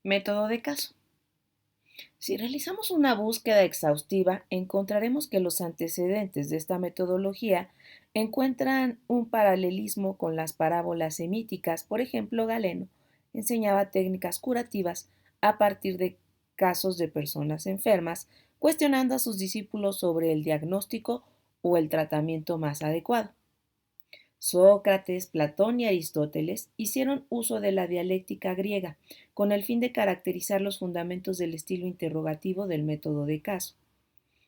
Método de caso. Si realizamos una búsqueda exhaustiva, encontraremos que los antecedentes de esta metodología encuentran un paralelismo con las parábolas semíticas. Por ejemplo, Galeno enseñaba técnicas curativas a partir de casos de personas enfermas, cuestionando a sus discípulos sobre el diagnóstico o el tratamiento más adecuado. Sócrates, Platón y Aristóteles hicieron uso de la dialéctica griega con el fin de caracterizar los fundamentos del estilo interrogativo del método de caso.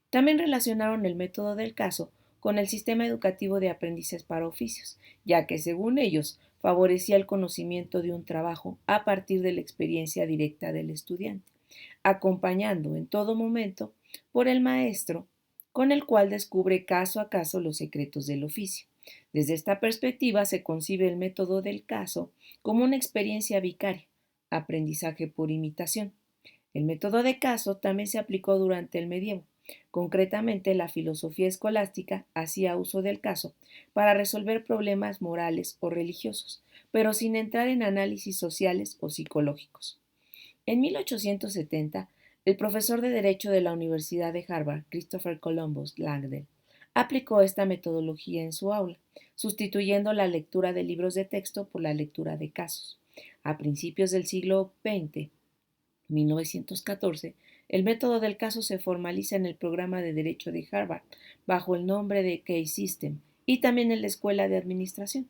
También relacionaron el método del caso con el sistema educativo de aprendices para oficios, ya que según ellos favorecía el conocimiento de un trabajo a partir de la experiencia directa del estudiante, acompañando en todo momento por el maestro, con el cual descubre caso a caso los secretos del oficio. Desde esta perspectiva se concibe el método del caso como una experiencia vicaria, aprendizaje por imitación. El método de caso también se aplicó durante el medievo. Concretamente, la filosofía escolástica hacía uso del caso para resolver problemas morales o religiosos, pero sin entrar en análisis sociales o psicológicos. En 1870, el profesor de Derecho de la Universidad de Harvard, Christopher Columbus Langdon, aplicó esta metodología en su aula, sustituyendo la lectura de libros de texto por la lectura de casos. A principios del siglo XX, 1914, el método del caso se formaliza en el programa de Derecho de Harvard bajo el nombre de Case System y también en la Escuela de Administración.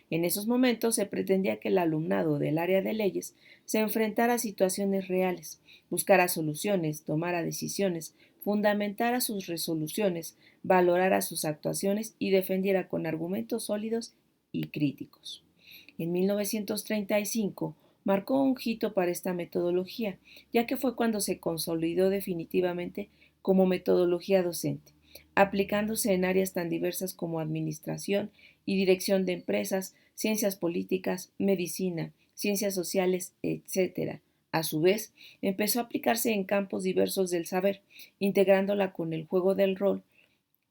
En esos momentos se pretendía que el alumnado del área de leyes se enfrentara a situaciones reales, buscara soluciones, tomara decisiones, fundamentara sus resoluciones, valorara sus actuaciones y defendiera con argumentos sólidos y críticos. En 1935 marcó un hito para esta metodología, ya que fue cuando se consolidó definitivamente como metodología docente, aplicándose en áreas tan diversas como administración y dirección de empresas, ciencias políticas, medicina, ciencias sociales, etc. A su vez, empezó a aplicarse en campos diversos del saber, integrándola con el juego del rol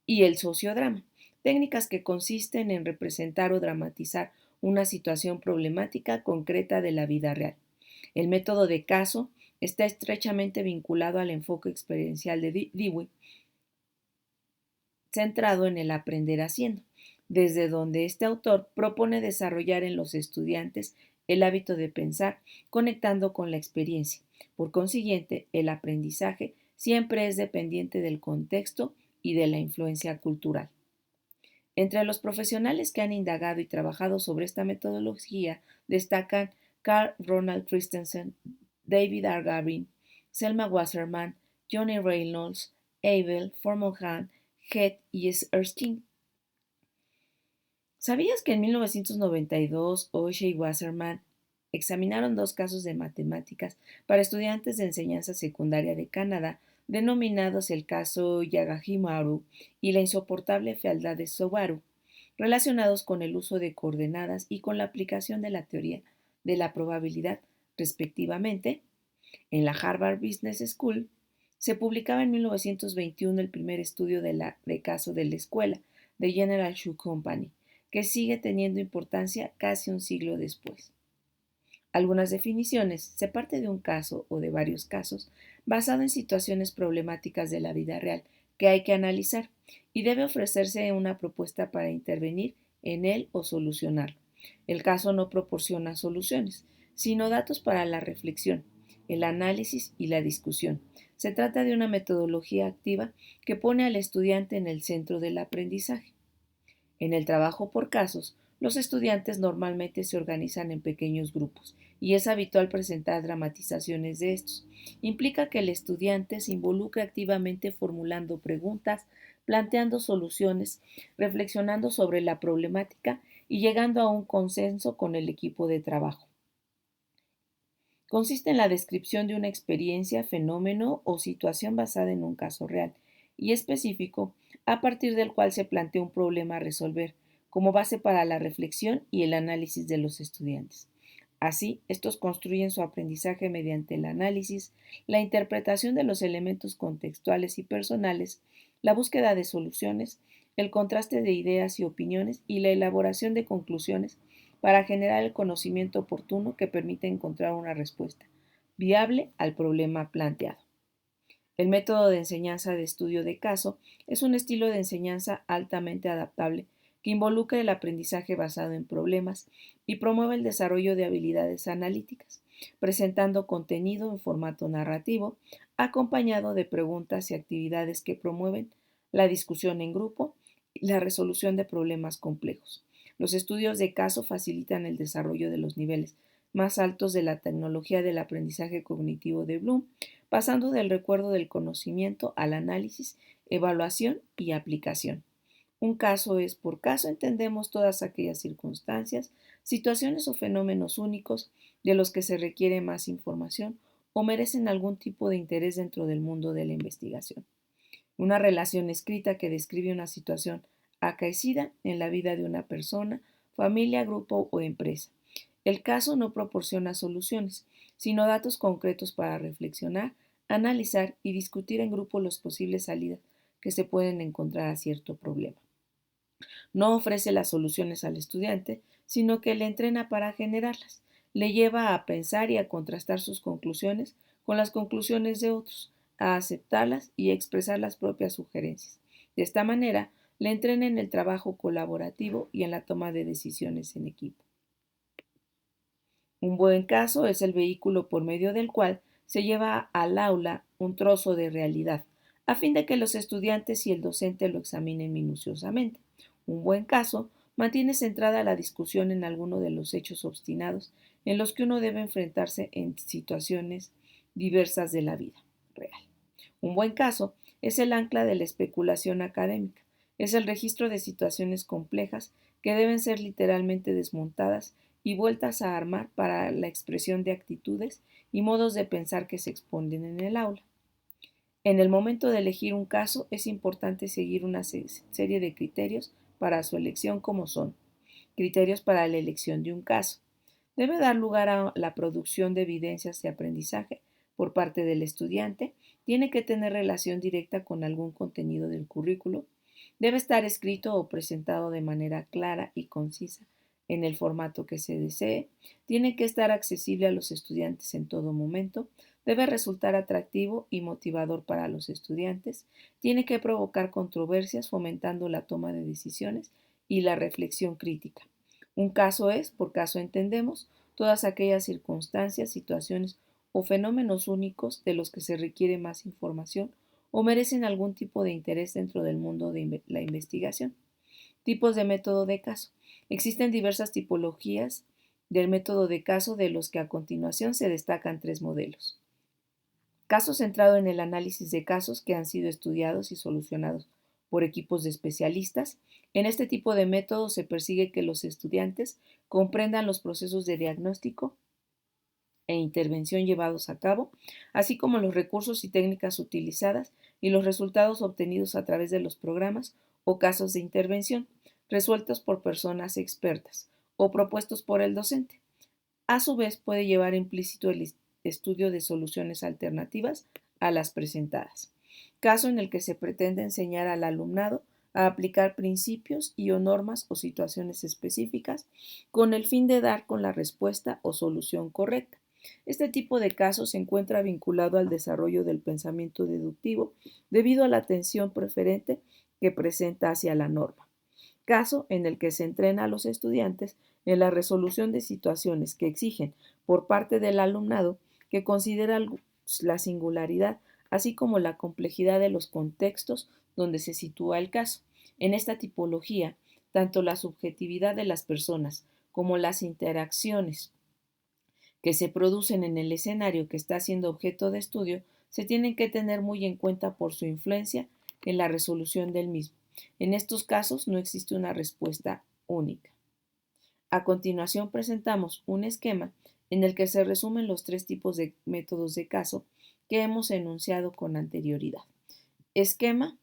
y el sociodrama, técnicas que consisten en representar o dramatizar una situación problemática concreta de la vida real. El método de caso está estrechamente vinculado al enfoque experiencial de Dewey, centrado en el aprender haciendo, desde donde este autor propone desarrollar en los estudiantes el hábito de pensar conectando con la experiencia. Por consiguiente, el aprendizaje siempre es dependiente del contexto y de la influencia cultural. Entre los profesionales que han indagado y trabajado sobre esta metodología destacan Carl Ronald Christensen, David R. Gavin, Selma Wasserman, Johnny Reynolds, Abel, Formohan, Heath y Erskine. ¿Sabías que en 1992 O'Shea y Wasserman examinaron dos casos de matemáticas para estudiantes de enseñanza secundaria de Canadá, denominados el caso Yagahimaru y la insoportable fealdad de Subaru, relacionados con el uso de coordenadas y con la aplicación de la teoría de la probabilidad, respectivamente? En la Harvard Business School se publicaba en 1921 el primer estudio de caso de la escuela, de General Shoe Company, que sigue teniendo importancia casi un siglo después. Algunas definiciones: se parte de un caso o de varios casos basado en situaciones problemáticas de la vida real que hay que analizar y debe ofrecerse una propuesta para intervenir en él o solucionarlo. El caso no proporciona soluciones, sino datos para la reflexión, el análisis y la discusión. Se trata de una metodología activa que pone al estudiante en el centro del aprendizaje. En el trabajo por casos, los estudiantes normalmente se organizan en pequeños grupos y es habitual presentar dramatizaciones de estos. Implica que el estudiante se involucre activamente formulando preguntas, planteando soluciones, reflexionando sobre la problemática y llegando a un consenso con el equipo de trabajo. Consiste en la descripción de una experiencia, fenómeno o situación basada en un caso real y específico, a partir del cual se plantea un problema a resolver, como base para la reflexión y el análisis de los estudiantes. Así, estos construyen su aprendizaje mediante el análisis, la interpretación de los elementos contextuales y personales, la búsqueda de soluciones, el contraste de ideas y opiniones y la elaboración de conclusiones para generar el conocimiento oportuno que permite encontrar una respuesta, viable al problema planteado. El método de enseñanza de estudio de caso es un estilo de enseñanza altamente adaptable que involucra el aprendizaje basado en problemas y promueve el desarrollo de habilidades analíticas, presentando contenido en formato narrativo, acompañado de preguntas y actividades que promueven la discusión en grupo y la resolución de problemas complejos. Los estudios de caso facilitan el desarrollo de los niveles más altos de la tecnología del aprendizaje cognitivo de Bloom, pasando del recuerdo del conocimiento al análisis, evaluación y aplicación. Un caso es, por caso entendemos todas aquellas circunstancias, situaciones o fenómenos únicos de los que se requiere más información o merecen algún tipo de interés dentro del mundo de la investigación. Una relación escrita que describe una situación acaecida en la vida de una persona, familia, grupo o empresa. El caso no proporciona soluciones, sino datos concretos para reflexionar, analizar y discutir en grupo las posibles salidas que se pueden encontrar a cierto problema. No ofrece las soluciones al estudiante, sino que le entrena para generarlas. Le lleva a pensar y a contrastar sus conclusiones con las conclusiones de otros, a aceptarlas y a expresar las propias sugerencias. De esta manera, le entrena en el trabajo colaborativo y en la toma de decisiones en equipo. Un buen caso es el vehículo por medio del cual se lleva al aula un trozo de realidad, a fin de que los estudiantes y el docente lo examinen minuciosamente. Un buen caso mantiene centrada la discusión en alguno de los hechos obstinados en los que uno debe enfrentarse en situaciones diversas de la vida real. Un buen caso es el ancla de la especulación académica, es el registro de situaciones complejas que deben ser literalmente desmontadas y vueltas a armar para la expresión de actitudes y modos de pensar que se exponen en el aula. En el momento de elegir un caso es importante seguir una serie de criterios para su elección como son criterios para la elección de un caso. Debe dar lugar a la producción de evidencias de aprendizaje por parte del estudiante, tiene que tener relación directa con algún contenido del currículo, debe estar escrito o presentado de manera clara y concisa en el formato que se desee, tiene que estar accesible a los estudiantes en todo momento, debe resultar atractivo y motivador para los estudiantes, tiene que provocar controversias fomentando la toma de decisiones y la reflexión crítica. Un caso es, por caso entendemos, todas aquellas circunstancias, situaciones o fenómenos únicos de los que se requiere más información o merecen algún tipo de interés dentro del mundo de la investigación. Tipos de método de caso. Existen diversas tipologías del método de caso, de los que a continuación se destacan tres modelos. Caso centrado en el análisis de casos que han sido estudiados y solucionados por equipos de especialistas. En este tipo de método se persigue que los estudiantes comprendan los procesos de diagnóstico e intervención llevados a cabo, así como los recursos y técnicas utilizadas y los resultados obtenidos a través de los programas o casos de intervención, resueltos por personas expertas o propuestos por el docente. A su vez, puede llevar implícito el estudio de soluciones alternativas a las presentadas, caso en el que se pretende enseñar al alumnado a aplicar principios y o normas o situaciones específicas con el fin de dar con la respuesta o solución correcta. Este tipo de casos se encuentra vinculado al desarrollo del pensamiento deductivo debido a la atención preferente que presenta hacia la norma, caso en el que se entrena a los estudiantes en la resolución de situaciones que exigen por parte del alumnado que considera la singularidad, así como la complejidad de los contextos donde se sitúa el caso. En esta tipología, tanto la subjetividad de las personas como las interacciones que se producen en el escenario que está siendo objeto de estudio se tienen que tener muy en cuenta por su influencia en la resolución del mismo. En estos casos no existe una respuesta única. A continuación presentamos un esquema en el que se resumen los tres tipos de métodos de caso que hemos enunciado con anterioridad. Esquema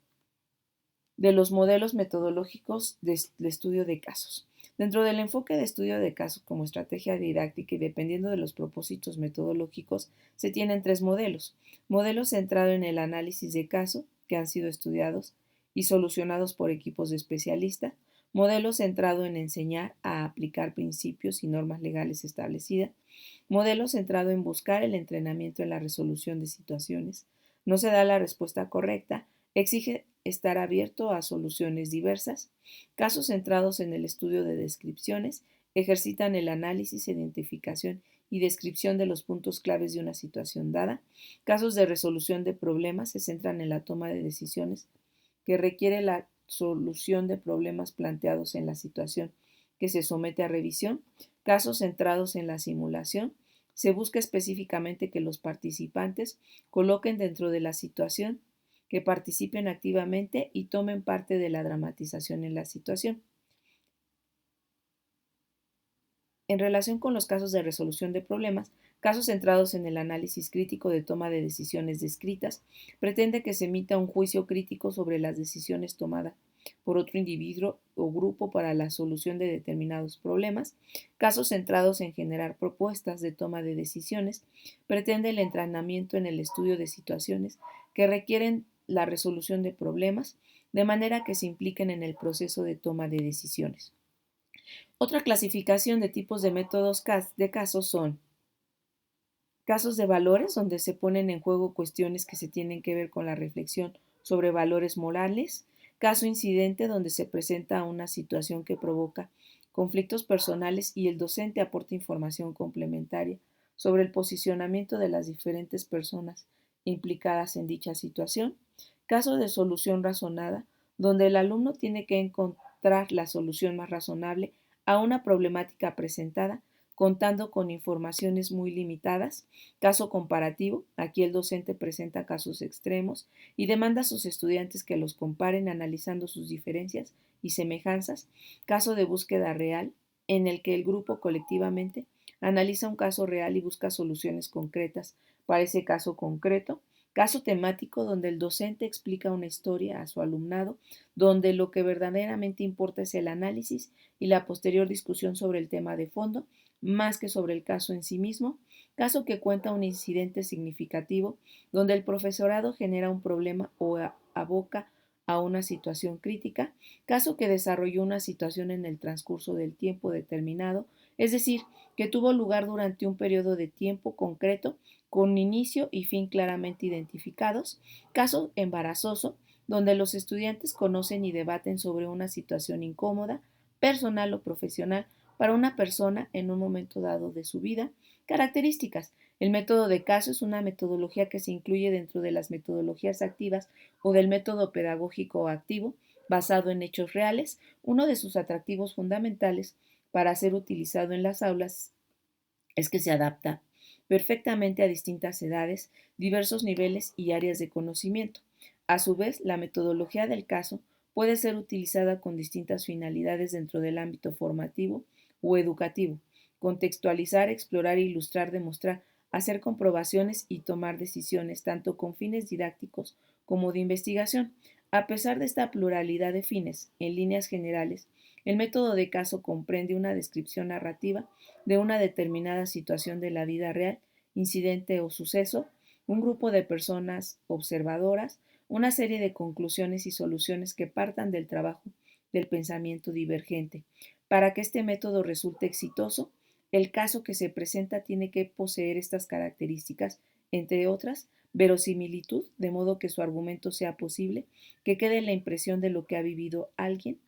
de los modelos metodológicos de estudio de casos. Dentro del enfoque de estudio de casos como estrategia didáctica y dependiendo de los propósitos metodológicos, se tienen tres modelos. Modelo centrado en el análisis de caso que han sido estudiados y solucionados por equipos de especialistas. modelo centrado en enseñar a aplicar principios y normas legales establecidas, modelo centrado en buscar el entrenamiento en la resolución de situaciones, no se da la respuesta correcta, exige estar abierto a soluciones diversas, casos centrados en el estudio de descripciones, ejercitan el análisis, identificación y descripción de los puntos claves de una situación dada, casos de resolución de problemas se centran en la toma de decisiones que requiere la solución de problemas planteados en la situación que se somete a revisión, casos centrados en la simulación, se busca específicamente que los participantes coloquen dentro de la situación, que participen activamente y tomen parte de la dramatización en la situación. En relación con los casos de resolución de problemas, casos centrados en el análisis crítico de toma de decisiones descritas, pretende que se emita un juicio crítico sobre las decisiones tomadas por otro individuo o grupo para la solución de determinados problemas, casos centrados en generar propuestas de toma de decisiones, pretende el entrenamiento en el estudio de situaciones que requieren la resolución de problemas, de manera que se impliquen en el proceso de toma de decisiones. Otra clasificación de tipos de métodos de casos son casos de valores, donde se ponen en juego cuestiones que se tienen que ver con la reflexión sobre valores morales; caso incidente, donde se presenta una situación que provoca conflictos personales y el docente aporta información complementaria sobre el posicionamiento de las diferentes personas implicadas en dicha situación; caso de solución razonada, donde el alumno tiene que encontrar la solución más razonable a una problemática presentada, contando con informaciones muy limitadas; caso comparativo, aquí el docente presenta casos extremos y demanda a sus estudiantes que los comparen analizando sus diferencias y semejanzas; caso de búsqueda real, en el que el grupo colectivamente analiza un caso real y busca soluciones concretas para ese caso concreto; caso temático, donde el docente explica una historia a su alumnado, donde lo que verdaderamente importa es el análisis y la posterior discusión sobre el tema de fondo, más que sobre el caso en sí mismo; caso que cuenta un incidente significativo, donde el profesorado genera un problema o aboca a una situación crítica; caso que desarrolló una situación en el transcurso del tiempo determinado, es decir, que tuvo lugar durante un periodo de tiempo concreto, con inicio y fin claramente identificados; caso embarazoso, donde los estudiantes conocen y debaten sobre una situación incómoda, personal o profesional, para una persona en un momento dado de su vida. Características. El método de caso es una metodología que se incluye dentro de las metodologías activas o del método pedagógico activo, basado en hechos reales. Uno de sus atractivos fundamentales para ser utilizado en las aulas es que se adapta perfectamente a distintas edades, diversos niveles y áreas de conocimiento. A su vez, la metodología del caso puede ser utilizada con distintas finalidades dentro del ámbito formativo o educativo: contextualizar, explorar, ilustrar, demostrar, hacer comprobaciones y tomar decisiones, tanto con fines didácticos como de investigación. A pesar de esta pluralidad de fines, en líneas generales, el método de caso comprende una descripción narrativa de una determinada situación de la vida real, incidente o suceso, un grupo de personas observadoras, una serie de conclusiones y soluciones que partan del trabajo del pensamiento divergente. Para que este método resulte exitoso, el caso que se presenta tiene que poseer estas características, entre otras: verosimilitud, de modo que su argumento sea posible, que quede la impresión de lo que ha vivido alguien;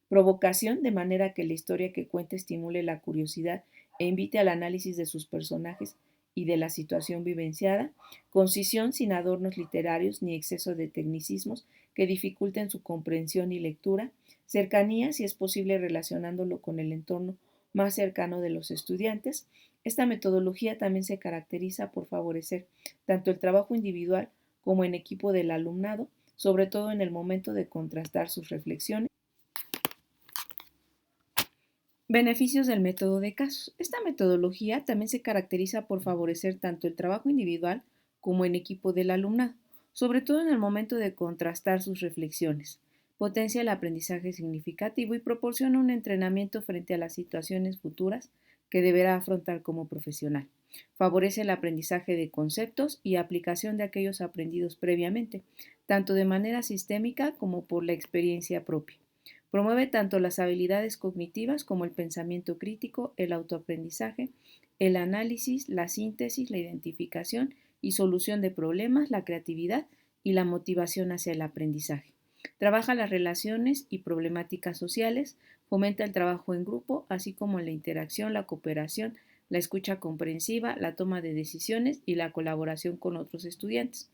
provocación, de manera que la historia que cuenta estimule la curiosidad e invite al análisis de sus personajes y de la situación vivenciada; concisión, sin adornos literarios ni exceso de tecnicismos que dificulten su comprensión y lectura; cercanía, si es posible relacionándolo con el entorno más cercano de los estudiantes. Esta metodología también se caracteriza por favorecer tanto el trabajo individual como en equipo del alumnado, sobre todo en el momento de contrastar sus reflexiones. Beneficios del método de casos. Esta metodología también se caracteriza por favorecer tanto el trabajo individual como en equipo del alumnado, sobre todo en el momento de contrastar sus reflexiones. Potencia el aprendizaje significativo y proporciona un entrenamiento frente a las situaciones futuras que deberá afrontar como profesional. Favorece el aprendizaje de conceptos y aplicación de aquellos aprendidos previamente, tanto de manera sistémica como por la experiencia propia. Promueve tanto las habilidades cognitivas como el pensamiento crítico, el autoaprendizaje, el análisis, la síntesis, la identificación y solución de problemas, la creatividad y la motivación hacia el aprendizaje. Trabaja las relaciones y problemáticas sociales, fomenta el trabajo en grupo, así como la interacción, la cooperación, la escucha comprensiva, la toma de decisiones y la colaboración con otros estudiantes.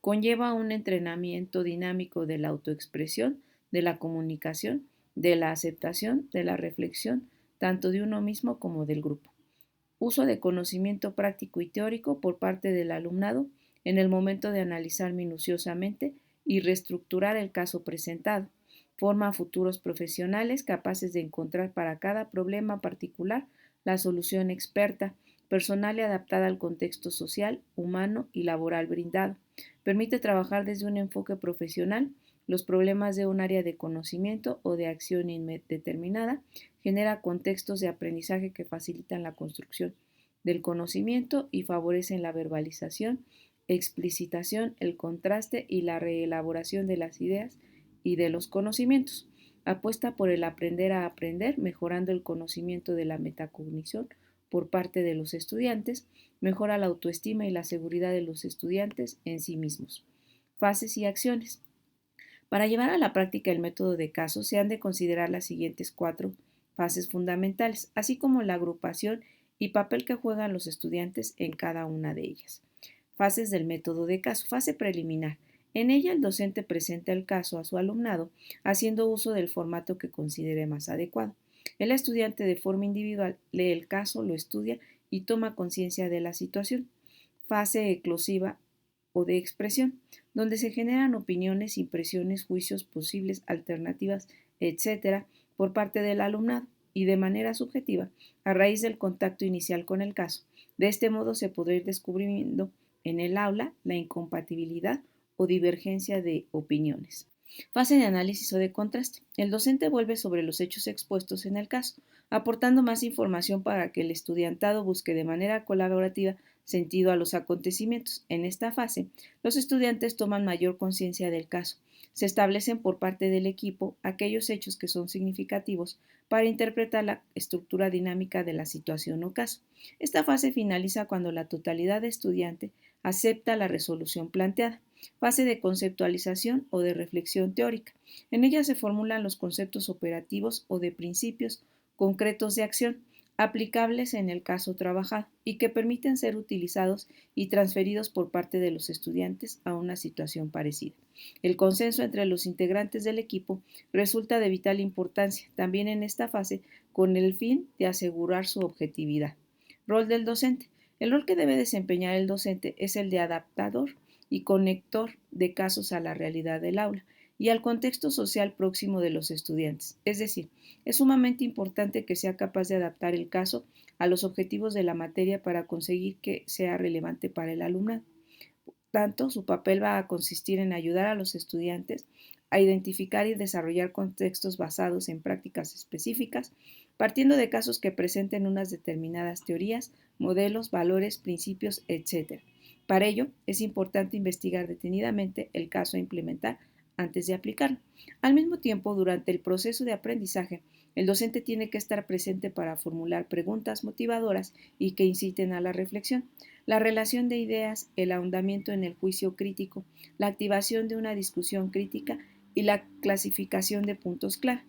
Conlleva un entrenamiento dinámico de la autoexpresión, de la comunicación, de la aceptación, de la reflexión, tanto de uno mismo como del grupo. Uso de conocimiento práctico y teórico por parte del alumnado en el momento de analizar minuciosamente y reestructurar el caso presentado. Forma a futuros profesionales capaces de encontrar para cada problema particular la solución experta, personal y adaptada al contexto social, humano y laboral brindado. Permite trabajar desde un enfoque profesional los problemas de un área de conocimiento o de acción indeterminada, genera contextos de aprendizaje que facilitan la construcción del conocimiento y favorecen la verbalización, explicitación, el contraste y la reelaboración de las ideas y de los conocimientos. Apuesta por el aprender a aprender, mejorando el conocimiento de la metacognición por parte de los estudiantes, mejora la autoestima y la seguridad de los estudiantes en sí mismos. Fases y acciones. Para llevar a la práctica el método de caso se han de considerar las siguientes 4 fases fundamentales, así como la agrupación y papel que juegan los estudiantes en cada una de ellas. Fases del método de caso. Fase preliminar. En ella el docente presenta el caso a su alumnado haciendo uso del formato que considere más adecuado. El estudiante de forma individual lee el caso, lo estudia y toma conciencia de la situación. Fase eclosiva o de expresión, donde se generan opiniones, impresiones, juicios, posibles alternativas, etcétera, por parte del alumnado y de manera subjetiva, a raíz del contacto inicial con el caso. De este modo se podrá ir descubriendo en el aula la incompatibilidad o divergencia de opiniones. Fase de análisis o de contraste. El docente vuelve sobre los hechos expuestos en el caso, aportando más información para que el estudiantado busque de manera colaborativa sentido a los acontecimientos. En esta fase, los estudiantes toman mayor conciencia del caso. Se establecen por parte del equipo aquellos hechos que son significativos para interpretar la estructura dinámica de la situación o caso. Esta fase finaliza cuando la totalidad de estudiantes acepta la resolución planteada. Fase de conceptualización o de reflexión teórica. En ella se formulan los conceptos operativos o de principios concretos de acción aplicables en el caso trabajado y que permiten ser utilizados y transferidos por parte de los estudiantes a una situación parecida. El consenso entre los integrantes del equipo resulta de vital importancia también en esta fase con el fin de asegurar su objetividad. Rol del docente. El rol que debe desempeñar el docente es el de adaptador y conector de casos a la realidad del aula y al contexto social próximo de los estudiantes. Es decir, es sumamente importante que sea capaz de adaptar el caso a los objetivos de la materia para conseguir que sea relevante para el alumnado. Por tanto, su papel va a consistir en ayudar a los estudiantes a identificar y desarrollar contextos basados en prácticas específicas, partiendo de casos que presenten unas determinadas teorías, modelos, valores, principios, etc. Para ello, es importante investigar detenidamente el caso a implementar antes de aplicarlo. Al mismo tiempo, durante el proceso de aprendizaje, el docente tiene que estar presente para formular preguntas motivadoras y que inciten a la reflexión, la relación de ideas, el ahondamiento en el juicio crítico, la activación de una discusión crítica y la clasificación de puntos clave.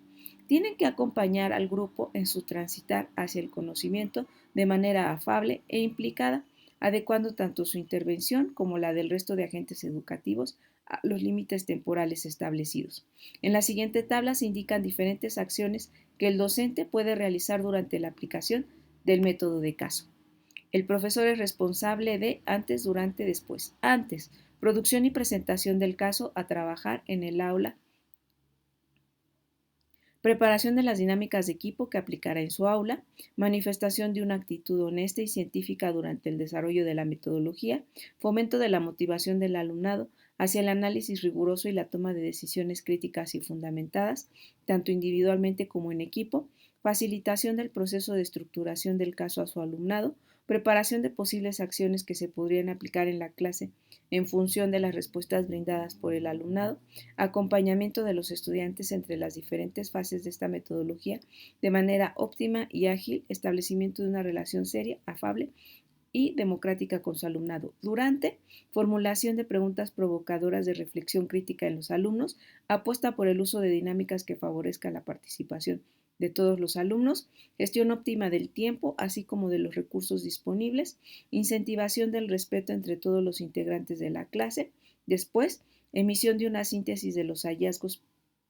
Tienen que acompañar al grupo en su transitar hacia el conocimiento de manera afable e implicada, adecuando tanto su intervención como la del resto de agentes educativos a los límites temporales establecidos. En la siguiente tabla se indican diferentes acciones que el docente puede realizar durante la aplicación del método de caso. El profesor es responsable de antes, durante, después. Antes, producción y presentación del caso a trabajar en el aula. Preparación de las dinámicas de equipo que aplicará en su aula, manifestación de una actitud honesta y científica durante el desarrollo de la metodología, fomento de la motivación del alumnado hacia el análisis riguroso y la toma de decisiones críticas y fundamentadas, tanto individualmente como en equipo, facilitación del proceso de estructuración del caso a su alumnado, preparación de posibles acciones que se podrían aplicar en la clase en función de las respuestas brindadas por el alumnado, acompañamiento de los estudiantes entre las diferentes fases de esta metodología de manera óptima y ágil, establecimiento de una relación seria, afable y democrática con su alumnado. Durante, formulación de preguntas provocadoras de reflexión crítica en los alumnos, apuesta por el uso de dinámicas que favorezcan la participación de todos los alumnos, gestión óptima del tiempo, así como de los recursos disponibles, incentivación del respeto entre todos los integrantes de la clase. Después, emisión de una síntesis de los hallazgos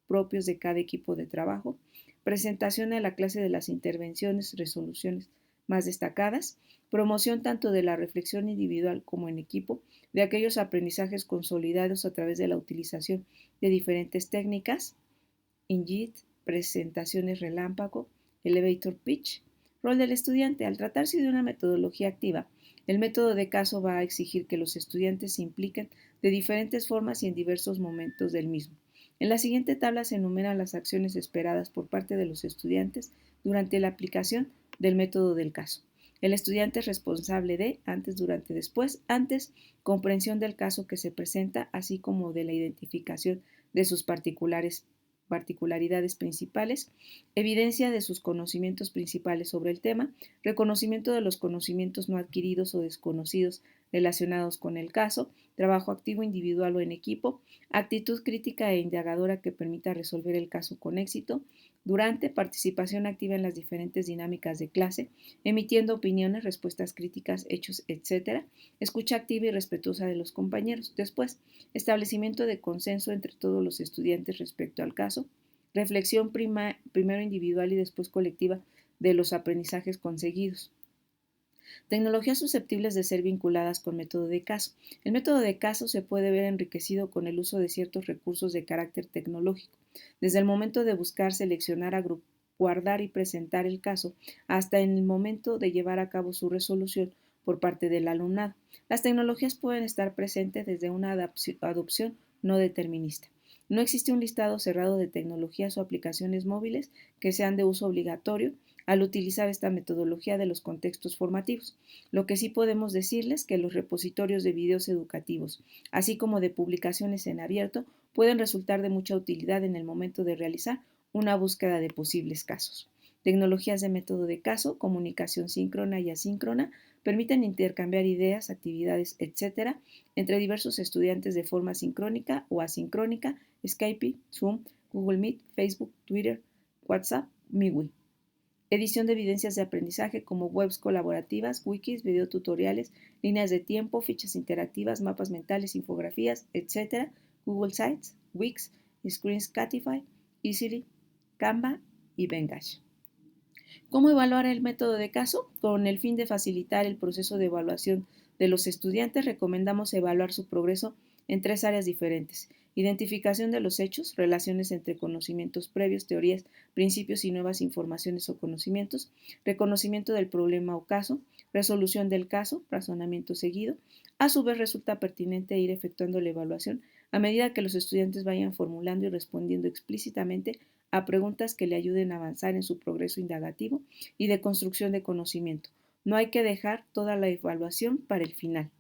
propios de cada equipo de trabajo, presentación a la clase de las intervenciones, resoluciones más destacadas, promoción tanto de la reflexión individual como en equipo, de aquellos aprendizajes consolidados a través de la utilización de diferentes técnicas, INGIT, presentaciones relámpago, elevator pitch. Rol del estudiante. Al tratarse de una metodología activa, el método de caso va a exigir que los estudiantes se impliquen de diferentes formas y en diversos momentos del mismo. En la siguiente tabla se enumeran las acciones esperadas por parte de los estudiantes durante la aplicación del método del caso. El estudiante es responsable de antes, durante, después, antes, comprensión del caso que se presenta, así como de la identificación de sus particularidades principales, evidencia de sus conocimientos principales sobre el tema, reconocimiento de los conocimientos no adquiridos o desconocidos relacionados con el caso, trabajo activo individual o en equipo, actitud crítica e indagadora que permita resolver el caso con éxito, durante, participación activa en las diferentes dinámicas de clase, emitiendo opiniones, respuestas críticas, hechos, etc., escucha activa y respetuosa de los compañeros. Después, establecimiento de consenso entre todos los estudiantes respecto al caso, reflexión primero individual y después colectiva de los aprendizajes conseguidos. Tecnologías susceptibles de ser vinculadas con método de caso. El método de caso se puede ver enriquecido con el uso de ciertos recursos de carácter tecnológico, desde el momento de buscar, seleccionar, guardar y presentar el caso, hasta en el momento de llevar a cabo su resolución por parte del alumnado. Las tecnologías pueden estar presentes desde una adopción no determinista. No existe un listado cerrado de tecnologías o aplicaciones móviles que sean de uso obligatorio al utilizar esta metodología de los contextos formativos. Lo que sí podemos decirles que los repositorios de videos educativos, así como de publicaciones en abierto, pueden resultar de mucha utilidad en el momento de realizar una búsqueda de posibles casos. Tecnologías de método de caso, comunicación síncrona y asíncrona, permiten intercambiar ideas, actividades, etc., entre diversos estudiantes de forma sincrónica o asincrónica, Skype, Zoom, Google Meet, Facebook, Twitter, WhatsApp, MeWe. Edición de evidencias de aprendizaje como webs colaborativas, wikis, videotutoriales, líneas de tiempo, fichas interactivas, mapas mentales, infografías, etc., Google Sites, Wix, Screenskatify, Easily, Canva y Vengash. ¿Cómo evaluar el método de caso? Con el fin de facilitar el proceso de evaluación de los estudiantes, recomendamos evaluar su progreso en tres áreas diferentes: identificación de los hechos, relaciones entre conocimientos previos, teorías, principios y nuevas informaciones o conocimientos, reconocimiento del problema o caso, resolución del caso, razonamiento seguido. A su vez, resulta pertinente ir efectuando la evaluación a medida que los estudiantes vayan formulando y respondiendo explícitamente a preguntas que le ayuden a avanzar en su progreso indagativo y de construcción de conocimiento. No hay que dejar toda la evaluación para el final.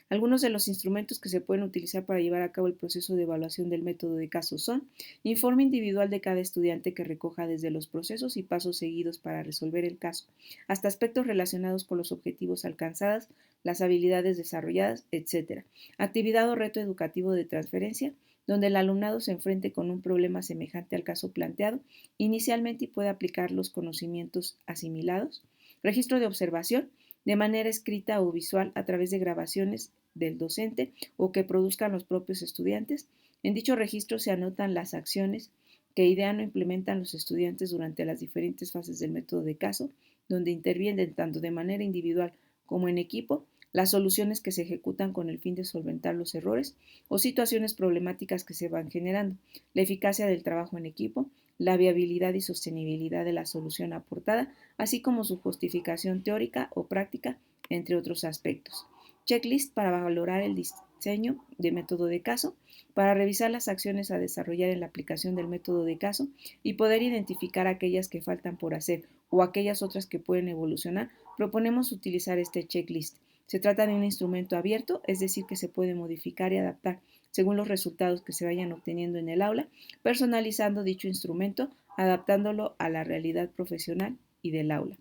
Algunos de los instrumentos que se pueden utilizar para llevar a cabo el proceso de evaluación del método de caso son: informe individual de cada estudiante que recoja desde los procesos y pasos seguidos para resolver el caso, hasta aspectos relacionados con los objetivos alcanzados, las habilidades desarrolladas, etc. Actividad o reto educativo de transferencia, donde el alumnado se enfrente con un problema semejante al caso planteado inicialmente y pueda aplicar los conocimientos asimilados. Registro de observación, de manera escrita o visual a través de grabaciones del docente o que produzcan los propios estudiantes. En dicho registro se anotan las acciones que idean o implementan los estudiantes durante las diferentes fases del método de caso, donde intervienen tanto de manera individual como en equipo, las soluciones que se ejecutan con el fin de solventar los errores o situaciones problemáticas que se van generando, la eficacia del trabajo en equipo, la viabilidad y sostenibilidad de la solución aportada, así como su justificación teórica o práctica, entre otros aspectos. Checklist para valorar el diseño de método de caso para revisar las acciones a desarrollar en la aplicación del método de caso y poder identificar aquellas que faltan por hacer o aquellas otras que pueden evolucionar. Proponemos utilizar este checklist. Se trata de un instrumento abierto, es decir, que se puede modificar y adaptar según los resultados que se vayan obteniendo en el aula, personalizando dicho instrumento, adaptándolo a la realidad profesional y del aula.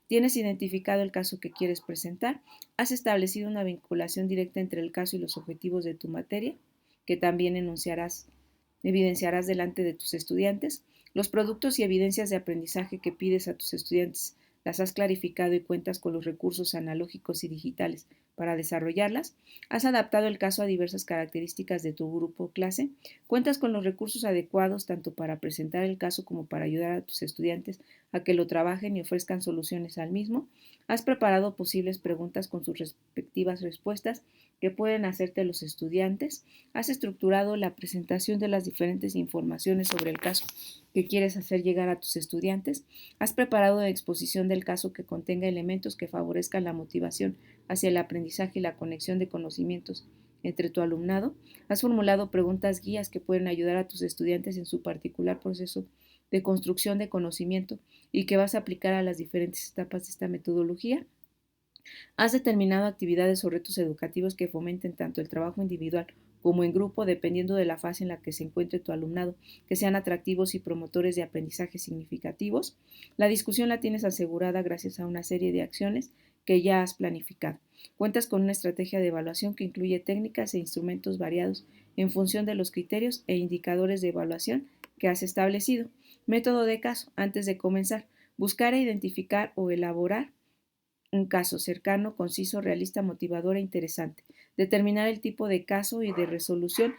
¿Tienes identificado el caso que quieres presentar? ¿Has establecido una vinculación directa entre el caso y los objetivos de tu materia, que también evidenciarás delante de tus estudiantes? Los productos y evidencias de aprendizaje que pides a tus estudiantes, ¿las has clarificado y cuentas con los recursos analógicos y digitales para desarrollarlas? ¿Has adaptado el caso a diversas características de tu grupo o clase? ¿Cuentas con los recursos adecuados tanto para presentar el caso como para ayudar a tus estudiantes a que lo trabajen y ofrezcan soluciones al mismo? ¿Has preparado posibles preguntas con sus respectivas respuestas que pueden hacerte los estudiantes? ¿Has estructurado la presentación de las diferentes informaciones sobre el caso que quieres hacer llegar a tus estudiantes? ¿Has preparado una exposición del caso que contenga elementos que favorezcan la motivación hacia el aprendizaje y la conexión de conocimientos entre tu alumnado? ¿Has formulado preguntas guías que pueden ayudar a tus estudiantes en su particular proceso de construcción de conocimiento y que vas a aplicar a las diferentes etapas de esta metodología? ¿Has determinado actividades o retos educativos que fomenten tanto el trabajo individual como en grupo, dependiendo de la fase en la que se encuentre tu alumnado, que sean atractivos y promotores de aprendizaje significativos? La discusión la tienes asegurada gracias a una serie de acciones que ya has planificado. Cuentas con una estrategia de evaluación que incluye técnicas e instrumentos variados en función de los criterios e indicadores de evaluación que has establecido. Método de caso. Antes de comenzar, buscar e identificar o elaborar un caso cercano, conciso, realista, motivador e interesante. Determinar el tipo de caso y de resolución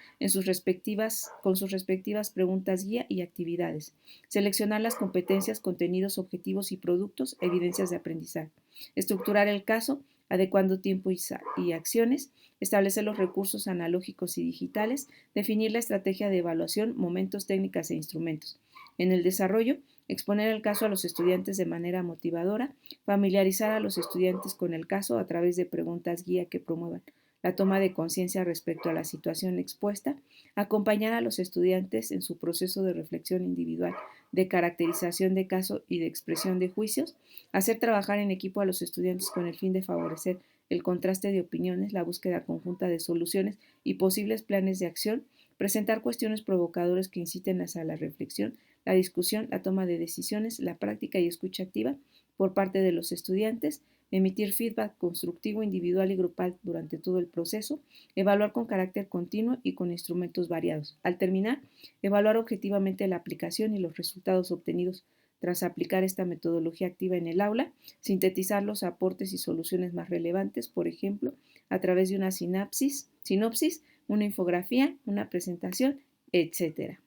con sus respectivas preguntas guía y actividades. Seleccionar las competencias, contenidos, objetivos y productos, evidencias de aprendizaje. Estructurar el caso, adecuando tiempo y acciones. Establecer los recursos analógicos y digitales. Definir la estrategia de evaluación, momentos, técnicas e instrumentos. En el desarrollo, exponer el caso a los estudiantes de manera motivadora, familiarizar a los estudiantes con el caso a través de preguntas guía que promuevan la toma de conciencia respecto a la situación expuesta, acompañar a los estudiantes en su proceso de reflexión individual, de caracterización de caso y de expresión de juicios, hacer trabajar en equipo a los estudiantes con el fin de favorecer el contraste de opiniones, la búsqueda conjunta de soluciones y posibles planes de acción, presentar cuestiones provocadoras que inciten hacia la reflexión, la discusión, la toma de decisiones, la práctica y escucha activa por parte de los estudiantes, emitir feedback constructivo individual y grupal durante todo el proceso, evaluar con carácter continuo y con instrumentos variados. Al terminar, evaluar objetivamente la aplicación y los resultados obtenidos tras aplicar esta metodología activa en el aula, sintetizar los aportes y soluciones más relevantes, por ejemplo, a través de una sinopsis, una infografía, una presentación, etcétera.